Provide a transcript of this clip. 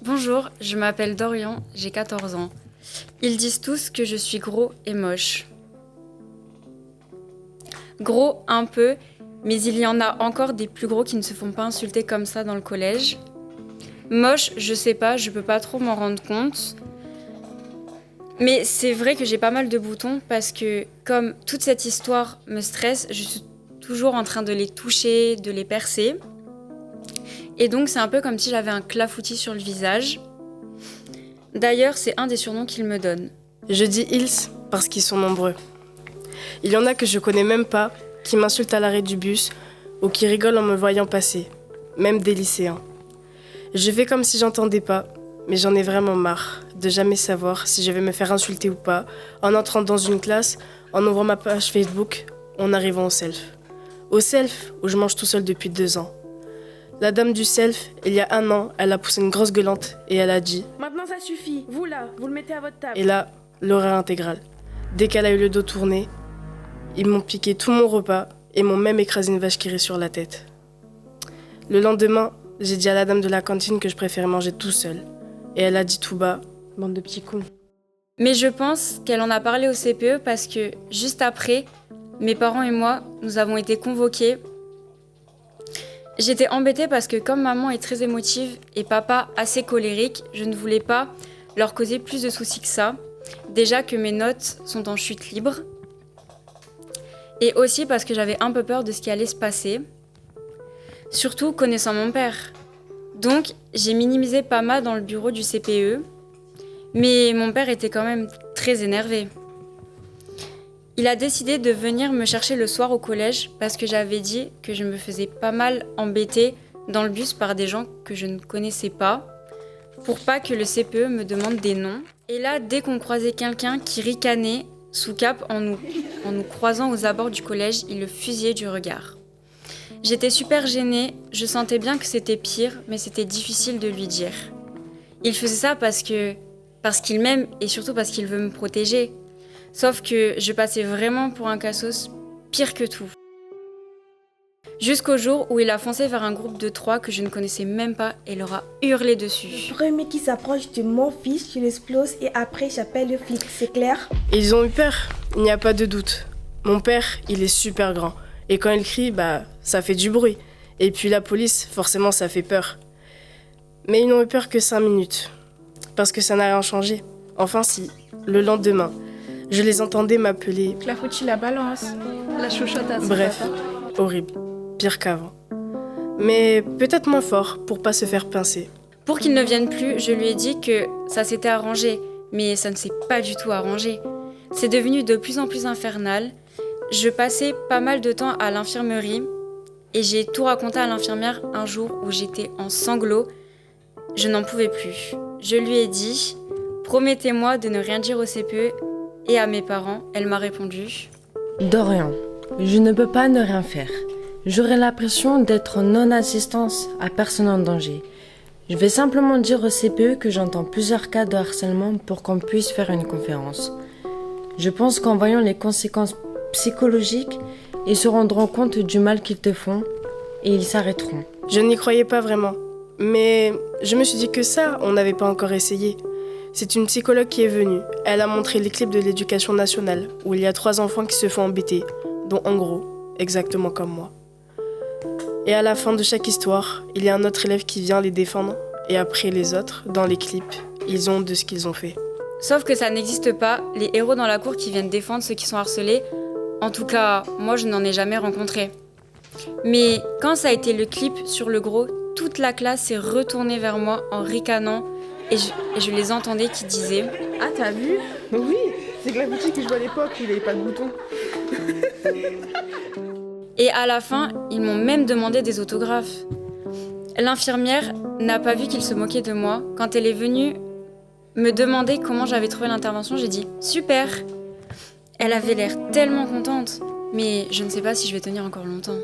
Bonjour, je m'appelle Dorian, j'ai 14 ans. Ils disent tous que je suis gros et moche. Gros, un peu, mais il y en a encore des plus gros qui ne se font pas insulter comme ça dans le collège. Moche, je sais pas, je peux pas trop m'en rendre compte. Mais c'est vrai que j'ai pas mal de boutons parce que comme toute cette histoire me stresse, je suis toujours en train de les toucher, de les percer. Et donc c'est un peu comme si j'avais un clafoutis sur le visage. D'ailleurs, c'est un des surnoms qu'ils me donnent. Je dis ils parce qu'ils sont nombreux. Il y en a que je connais même pas, qui m'insultent à l'arrêt du bus ou qui rigolent en me voyant passer, même des lycéens. Je fais comme si j'entendais pas, mais j'en ai vraiment marre de jamais savoir si je vais me faire insulter ou pas en entrant dans une classe, en ouvrant ma page Facebook, en arrivant au self. Au self où je mange tout seul depuis 2 ans. La dame du self, il y a 1 an, elle a poussé une grosse gueulante et elle a dit « Maintenant ça suffit, vous là, vous le mettez à votre table. » Et là, l'horreur intégrale. Dès qu'elle a eu le dos tourné, ils m'ont piqué tout mon repas et m'ont même écrasé une vache qui rit sur la tête. Le lendemain, j'ai dit à la dame de la cantine que je préférais manger tout seul. Et elle a dit tout bas « Bande de petits cons ». Mais je pense qu'elle en a parlé au CPE parce que juste après, mes parents et moi, nous avons été convoqués. J'étais embêtée parce que comme maman est très émotive et papa assez colérique, je ne voulais pas leur causer plus de soucis que ça. Déjà que mes notes sont en chute libre. Et aussi parce que j'avais un peu peur de ce qui allait se passer. Surtout connaissant mon père. Donc j'ai minimisé pas mal dans le bureau du CPE. Mais mon père était quand même très énervé. Il a décidé de venir me chercher le soir au collège parce que j'avais dit que je me faisais pas mal embêter dans le bus par des gens que je ne connaissais pas pour pas que le CPE me demande des noms. Et là, dès qu'on croisait quelqu'un qui ricanait sous cap en nous croisant aux abords du collège, il le fusillait du regard. J'étais super gênée, je sentais bien que c'était pire, mais c'était difficile de lui dire. Il faisait ça parce qu'il m'aime et surtout parce qu'il veut me protéger. Sauf que je passais vraiment pour un cassos pire que tout. Jusqu'au jour où il a foncé vers un groupe de 3 que je ne connaissais même pas et leur a hurlé dessus. Le premier qui s'approche de mon fils, je l'explose et après j'appelle le flic, c'est clair? Et ils ont eu peur, il n'y a pas de doute. Mon père, il est super grand. Et quand il crie, ça fait du bruit. Et puis la police, forcément, ça fait peur. Mais ils n'ont eu peur que 5 minutes. Parce que ça n'a rien changé. Enfin si, le lendemain, je les entendais m'appeler. Clafoutis la balance, la chouchotte à son Bref, papa. horrible, pire qu'avant. Mais peut-être moins fort pour pas se faire pincer. Pour qu'il ne vienne plus, je lui ai dit que ça s'était arrangé, mais ça ne s'est pas du tout arrangé. C'est devenu de plus en plus infernal. Je passais pas mal de temps à l'infirmerie et j'ai tout raconté à l'infirmière un jour où j'étais en sanglots. Je n'en pouvais plus. Je lui ai dit « Promettez-moi de ne rien dire au CPE et à mes parents ». Elle m'a répondu « Dorian, je ne peux pas ne rien faire. J'aurai l'impression d'être en non-assistance à personne en danger. Je vais simplement dire au CPE que j'entends plusieurs cas de harcèlement pour qu'on puisse faire une conférence. Je pense qu'en voyant les conséquences psychologiques, ils se rendront compte du mal qu'ils te font et ils s'arrêteront. » Je n'y croyais pas vraiment. Mais je me suis dit que ça, on n'avait pas encore essayé. C'est une psychologue qui est venue. Elle a montré les clips de l'éducation nationale, où il y a 3 enfants qui se font embêter, dont en gros, exactement comme moi. Et à la fin de chaque histoire, il y a un autre élève qui vient les défendre, et après les autres, dans les clips, ils ont de ce qu'ils ont fait. Sauf que ça n'existe pas, les héros dans la cour qui viennent défendre ceux qui sont harcelés. En tout cas, moi je n'en ai jamais rencontré. Mais quand ça a été le clip sur le gros, toute la classe s'est retournée vers moi en ricanant et je les entendais qui disaient « Ah, t'as vu? Oui, c'est Clafoutis que je vois à l'époque où il avait pas de bouton. » Et à la fin, ils m'ont même demandé des autographes. L'infirmière n'a pas vu qu'ils se moquaient de moi. Quand elle est venue me demander comment j'avais trouvé l'intervention, j'ai dit « Super !» Elle avait l'air tellement contente, mais je ne sais pas si je vais tenir encore longtemps.